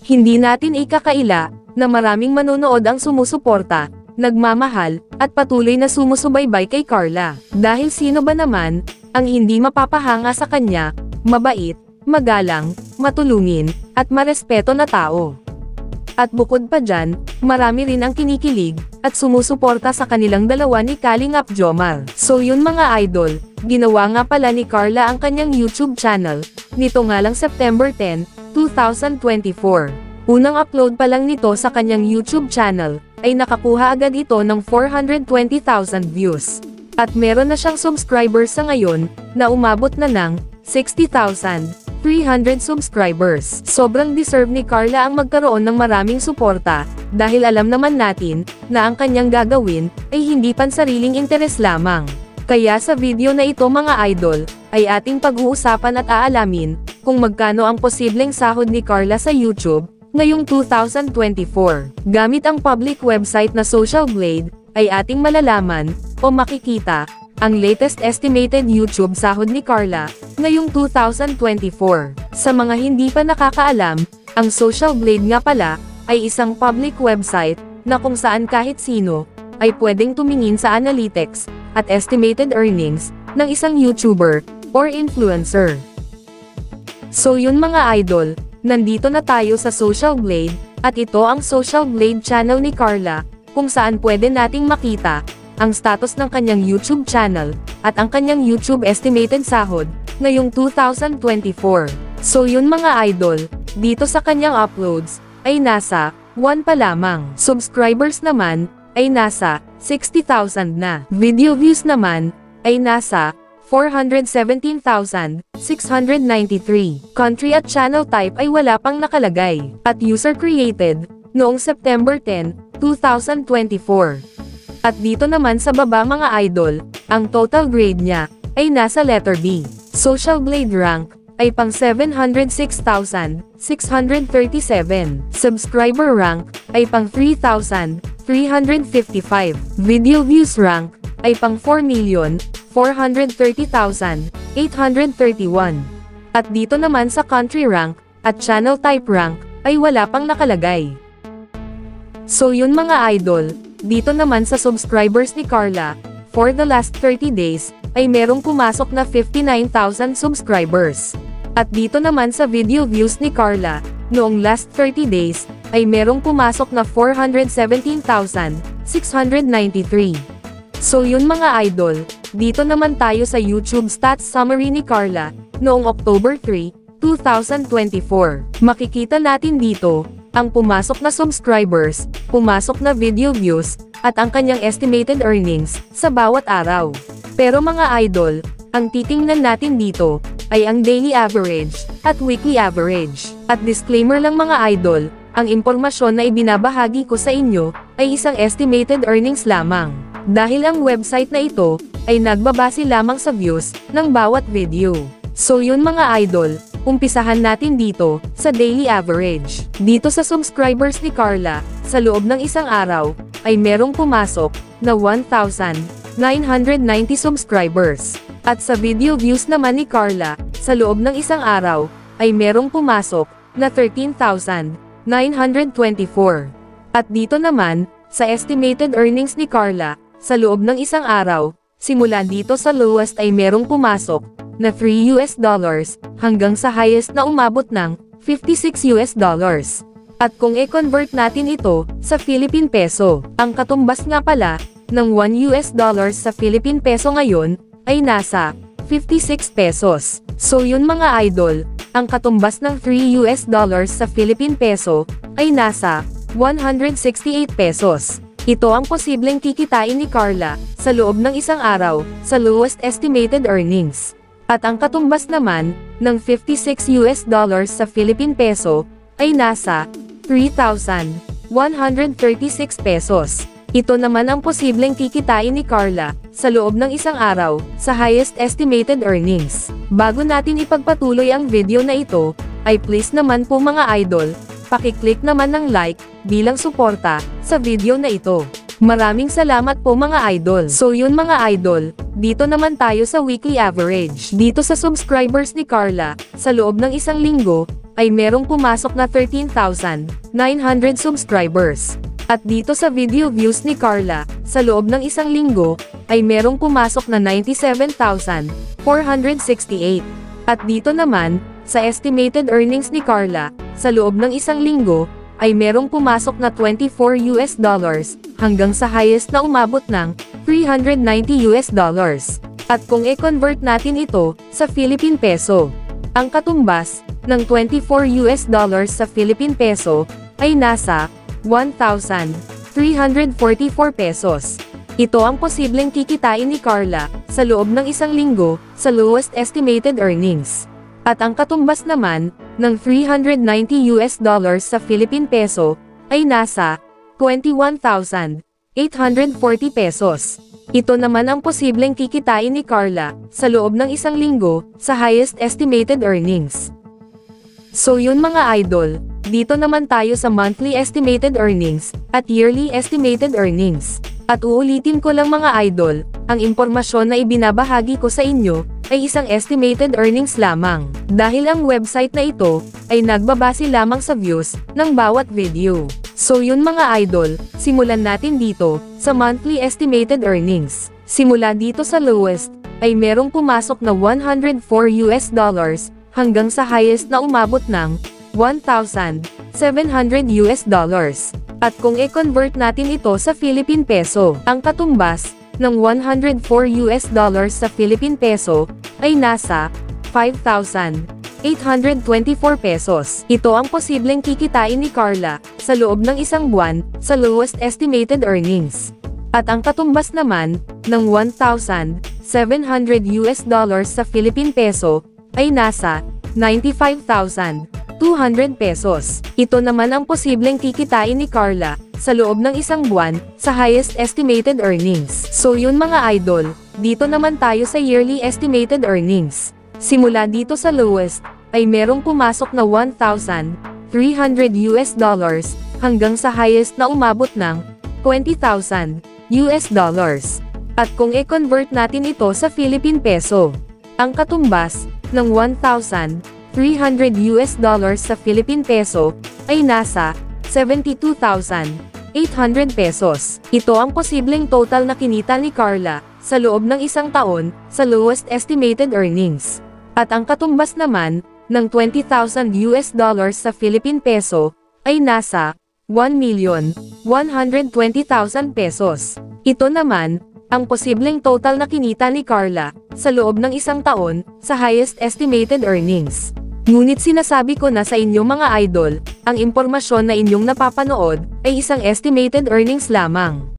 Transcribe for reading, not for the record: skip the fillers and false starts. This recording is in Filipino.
Hindi natin ikakaila na maraming manonood ang sumusuporta, nagmamahal, at patuloy na sumusubaybay kay Carla. Dahil sino ba naman ang hindi mapapahanga sa kanya, mabait, magalang, matulungin, at marespeto na tao. At bukod pa dyan, marami rin ang kinikilig at sumusuporta sa kanilang dalawa ni Kalingap Jomar. So yun mga idol, ginawa nga pala ni Carla ang kanyang YouTube channel, nito nga lang September 10, 2024. Unang upload pa lang nito sa kanyang YouTube channel, ay nakakuha agad ito ng 420,000 views. At meron na siyang subscribers sa ngayon, na umabot na ng 60,300 subscribers. Sobrang deserve ni Carla ang magkaroon ng maraming suporta, dahil alam naman natin, na ang kanyang gagawin, ay hindi pansariling interes lamang. Kaya sa video na ito mga idol, ay ating pag-uusapan at aalamin, kung magkano ang posibleng sahod ni Carla sa YouTube, ngayong 2024. Gamit ang public website na Social Blade, ay ating malalaman, o makikita, ang latest estimated YouTube sahod ni Carla, ngayong 2024. Sa mga hindi pa nakakaalam, ang Social Blade nga pala, ay isang public website, na kung saan kahit sino, ay pwedeng tumingin sa analytics, at estimated earnings, ng isang YouTuber, or influencer. So yun mga idol, nandito na tayo sa Social Blade, at ito ang Social Blade channel ni Carla, kung saan pwede nating makita, ang status ng kanyang YouTube channel, at ang kanyang YouTube estimated sahod, ngayong 2024. So yun mga idol, dito sa kanyang uploads, ay nasa 1 pa lamang. Subscribers naman, ay nasa 60,000 na. Video views naman, ay nasa 417,693. Country at channel type ay wala pang nakalagay. At user created, noong September 10, 2024. At dito naman sa baba mga idol, ang total grade niya, ay nasa letter B. Social Blade rank, ay pang 706,637. Subscriber rank, ay pang 3,355. Video views rank, ay pang 4,430,831. At dito naman sa country rank, at channel type rank, ay wala pang nakalagay. So yun mga idol, dito naman sa subscribers ni Carla, for the last 30 days, ay merong pumasok na 59,000 subscribers. At dito naman sa video views ni Carla, noong last 30 days, ay merong pumasok na 417,693. So yun mga idol, dito naman tayo sa YouTube stats summary ni Carla, noong October 3, 2024. Makikita natin dito, ang pumasok na subscribers, pumasok na video views, at ang kanyang estimated earnings, sa bawat araw. Pero mga idol, ang titingnan natin dito, ay ang daily average, at weekly average. At disclaimer lang mga idol, ang impormasyon na ibinabahagi ko sa inyo, ay isang estimated earnings lamang. Dahil ang website na ito, ay nagbabase lamang sa views, ng bawat video. So yun mga idol, umpisahan natin dito, sa daily average. Dito sa subscribers ni Carla, sa loob ng isang araw, ay merong pumasok, na 1,990 subscribers. At sa video views naman ni Carla, sa loob ng isang araw, ay merong pumasok, na 13,924. At dito naman, sa estimated earnings ni Carla, sa loob ng isang araw, simula dito sa lowest ay merong pumasok, na $3 hanggang sa highest na umabot ng $56. At kung i-convert natin ito sa Philippine Peso, ang katumbas nga pala ng $1 sa Philippine Peso ngayon ay nasa 56 pesos. So yun mga idol, ang katumbas ng $3 sa Philippine Peso ay nasa 168 pesos. Ito ang posibleng kikitain ni Carla sa loob ng isang araw sa lowest estimated earnings. At ang katumbas naman, ng $56 sa Philippine Peso, ay nasa 3,136 pesos. Ito naman ang posibleng kikitain ni Carla, sa loob ng isang araw, sa highest estimated earnings. Bago natin ipagpatuloy ang video na ito, ay please naman po mga idol, paki-click naman ng like, bilang suporta, sa video na ito. Maraming salamat po mga idol. So yun mga idol, dito naman tayo sa weekly average. Dito sa subscribers ni Carla, sa loob ng isang linggo, ay merong pumasok na 13,900 subscribers. At dito sa video views ni Carla, sa loob ng isang linggo, ay merong pumasok na 97,468. At dito naman, sa estimated earnings ni Carla, sa loob ng isang linggo, ay merong pumasok na $24 hanggang sa highest na umabot ng $390. At kung i-convert natin ito sa Philippine Peso, ang katumbas ng $24 sa Philippine Peso ay nasa 1,344 pesos. Ito ang posibleng kikitain ni Carla sa loob ng isang linggo sa lowest estimated earnings. At ang katumbas naman ng $390 sa Philippine Peso ay nasa 21,840 pesos. Ito naman ang posibleng kikitain ni Carla sa loob ng isang linggo sa highest estimated earnings. So yun mga idol, dito naman tayo sa monthly estimated earnings at yearly estimated earnings. At uulitin ko lang mga idol, ang impormasyon na ibinabahagi ko sa inyo ay isang estimated earnings lamang, dahil ang website na ito ay nagbabase lamang sa views ng bawat video. So yun mga idol, simulan natin dito sa monthly estimated earnings. Simula dito sa lowest ay merong pumasok na $104 hanggang sa highest na umabot ng $1,700. At kung i-convert natin ito sa Philippine Peso, ang katumbas ng $104 sa Philippine Peso ay nasa 5,824 pesos. Ito ang posibleng kikitain ni Carla sa loob ng isang buwan sa lowest estimated earnings. At ang katumbas naman ng $1,700 sa Philippine Peso ay nasa 95,200 pesos. Ito naman ang posibleng kikitain ni Carla sa loob ng isang buwan sa highest estimated earnings. So yun mga idol, dito naman tayo sa yearly estimated earnings. Simula dito sa lowest ay merong pumasok na $1,300 hanggang sa highest na umabot ng $20,000. At kung i-convert natin ito sa Philippine Peso, ang katumbas ng $1,300 sa Philippine Peso ay nasa 72,800 pesos. Ito ang posibleng total na kinita ni Carla sa loob ng isang taon sa lowest estimated earnings. At ang katumbas naman ng $20,000 sa Philippine Peso ay nasa 1,120,000 pesos. Ito naman ang posibleng total na kinita ni Carla sa loob ng isang taon sa highest estimated earnings. Ngunit sinasabi ko na sa inyo mga idol, ang impormasyon na inyong napapanood ay isang estimated earnings lamang.